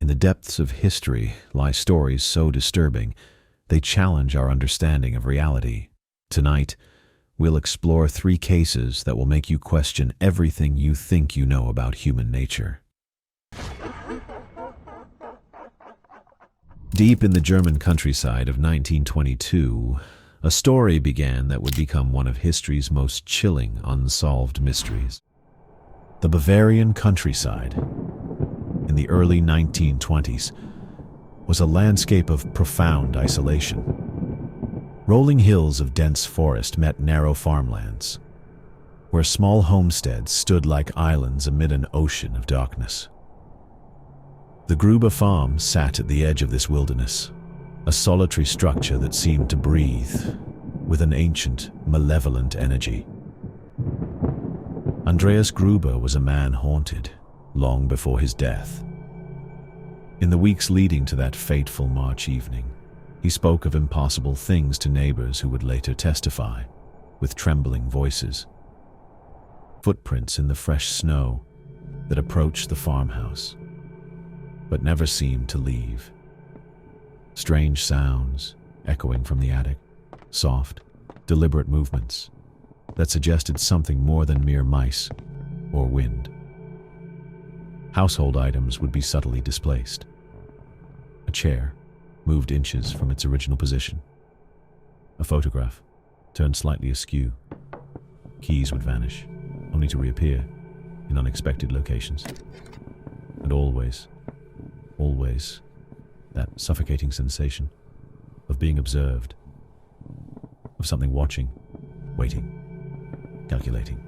In the depths of history lie stories so disturbing, they challenge our understanding of reality. Tonight, we'll explore 3 cases that will make you question everything you think you know about human nature. Deep in the German countryside of 1922, a story began that would become one of history's most chilling unsolved mysteries. The Bavarian countryside, in the early 1920s, was a landscape of profound isolation. Rolling hills of dense forest met narrow farmlands, where small homesteads stood like islands amid an ocean of darkness. The Gruber farm sat at the edge of this wilderness, a solitary structure that seemed to breathe with an ancient, malevolent energy. Andreas Gruber was a man haunted long before his death. In the weeks leading to that fateful March evening, he spoke of impossible things to neighbors who would later testify, with trembling voices. Footprints in the fresh snow that approached the farmhouse, but never seemed to leave. Strange sounds echoing from the attic, soft, deliberate movements that suggested something more than mere mice or wind. Household items would be subtly displaced. A chair moved inches from its original position. A photograph turned slightly askew. Keys would vanish, only to reappear in unexpected locations. And always, that suffocating sensation of being observed, of something watching, waiting, calculating.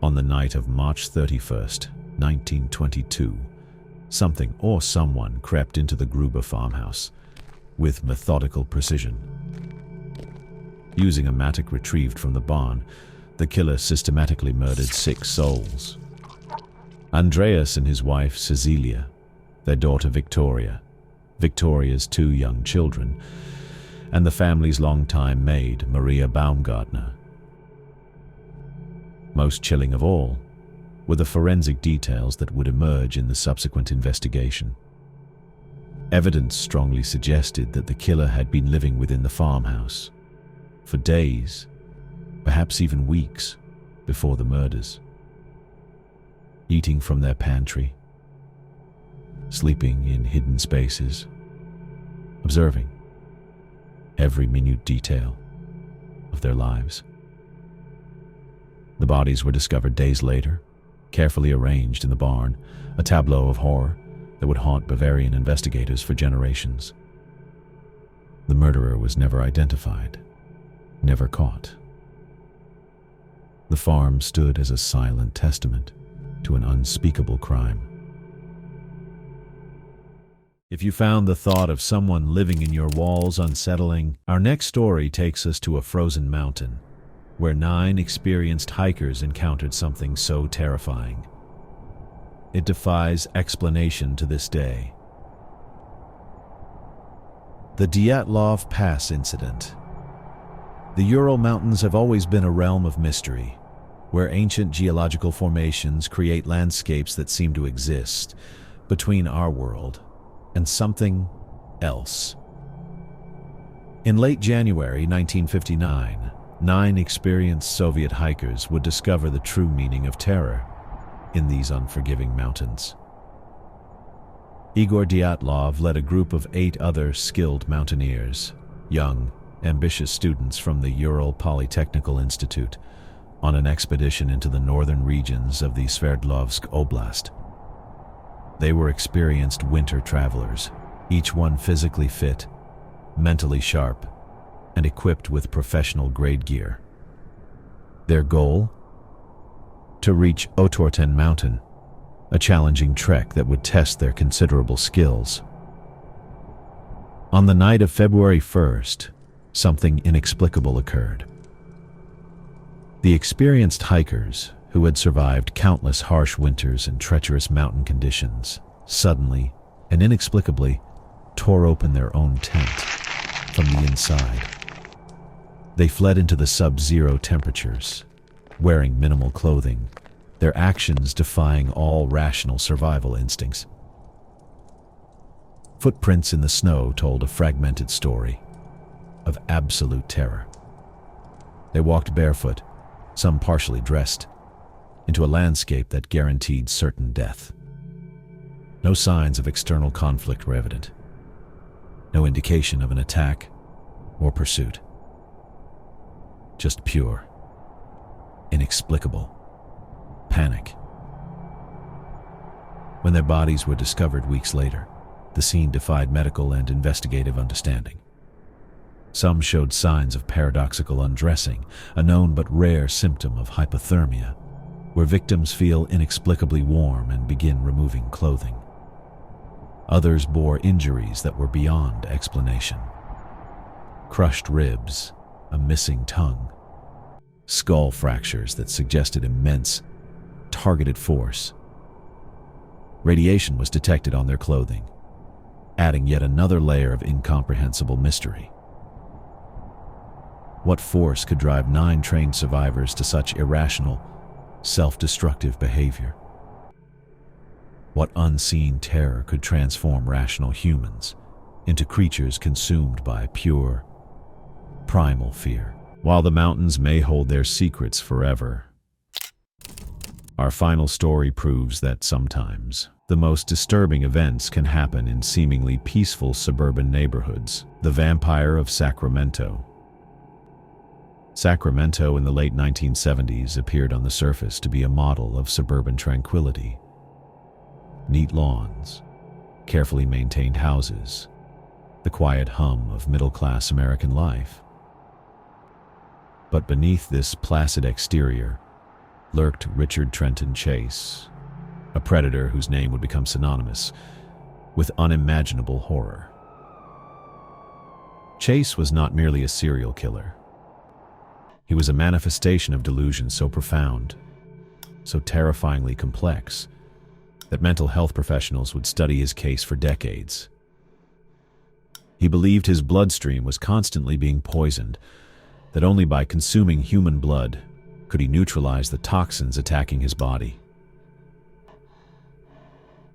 On the night of March 31st, 1922, something or someone crept into the Gruber farmhouse with methodical precision. Using a mattock retrieved from the barn, the killer systematically murdered 6 souls. Andreas and his wife Cecilia, their daughter Victoria, Victoria's 2 young children, and the family's longtime maid, Maria Baumgartner. Most chilling of all were the forensic details that would emerge in the subsequent investigation. Evidence strongly suggested that the killer had been living within the farmhouse for days, perhaps even weeks, before the murders. Eating from their pantry, sleeping in hidden spaces, observing every minute detail of their lives. The bodies were discovered days later, carefully arranged in the barn, a tableau of horror that would haunt Bavarian investigators for generations. The murderer was never identified, never caught. The farm stood as a silent testament to an unspeakable crime. If you found the thought of someone living in your walls unsettling, our next story takes us to a frozen mountain, where 9 experienced hikers encountered something so terrifying. It defies explanation to this day. The Dyatlov Pass incident. The Ural Mountains have always been a realm of mystery, where ancient geological formations create landscapes that seem to exist between our world and something else. In late January 1959, 9 experienced Soviet hikers would discover the true meaning of terror in these unforgiving mountains. Igor Dyatlov led a group of 8 other skilled mountaineers, young, ambitious students from the Ural Polytechnical Institute, on an expedition into the northern regions of the Sverdlovsk Oblast. They were experienced winter travelers, each one physically fit, mentally sharp, and equipped with professional-grade gear. Their goal? To reach Otorten Mountain, a challenging trek that would test their considerable skills. On the night of February 1st, something inexplicable occurred. The experienced hikers, who had survived countless harsh winters and treacherous mountain conditions, suddenly and inexplicably tore open their own tent from the inside. They fled into the sub-zero temperatures, wearing minimal clothing, their actions defying all rational survival instincts. Footprints in the snow told a fragmented story of absolute terror. They walked barefoot, some partially dressed, into a landscape that guaranteed certain death. No signs of external conflict were evident. No indication of an attack or pursuit. Just pure, inexplicable panic. When their bodies were discovered weeks later, the scene defied medical and investigative understanding. Some showed signs of paradoxical undressing, a known but rare symptom of hypothermia, where victims feel inexplicably warm and begin removing clothing. Others bore injuries that were beyond explanation. Crushed ribs, a missing tongue, skull fractures that suggested immense, targeted force. Radiation was detected on their clothing, adding yet another layer of incomprehensible mystery. What force could drive 9 trained survivors to such irrational, self-destructive behavior? What unseen terror could transform rational humans into creatures consumed by pure, primal fear? While the mountains may hold their secrets forever, our final story proves that sometimes the most disturbing events can happen in seemingly peaceful suburban neighborhoods. The Vampire of Sacramento. Sacramento in the late 1970s appeared on the surface to be a model of suburban tranquility. Neat lawns, carefully maintained houses, the quiet hum of middle-class American life. But beneath this placid exterior lurked Richard Trenton Chase, a predator whose name would become synonymous with unimaginable horror. Chase was not merely a serial killer. He was a manifestation of delusion so profound, so terrifyingly complex, that mental health professionals would study his case for decades. He believed his bloodstream was constantly being poisoned, that only by consuming human blood could he neutralize the toxins attacking his body.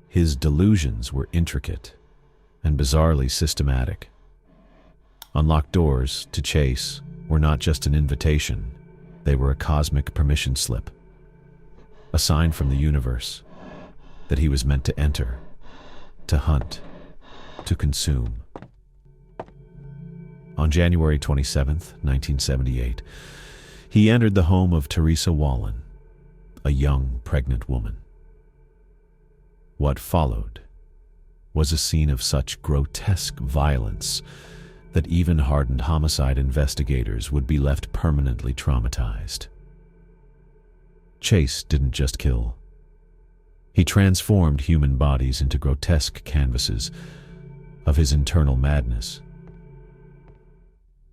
His delusions were intricate and bizarrely systematic. Unlocked doors, to Chase, were not just an invitation, they were a cosmic permission slip, a sign from the universe that he was meant to enter, to hunt, to consume. On January 27, 1978, he entered the home of Teresa Wallen, a young, pregnant woman. What followed was a scene of such grotesque violence that even hardened homicide investigators would be left permanently traumatized. Chase didn't just kill. He transformed human bodies into grotesque canvases of his internal madness.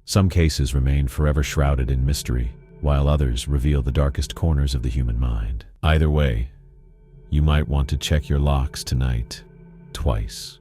Some cases remain forever shrouded in mystery, while others reveal the darkest corners of the human mind. Either way, you might want to check your locks tonight, twice.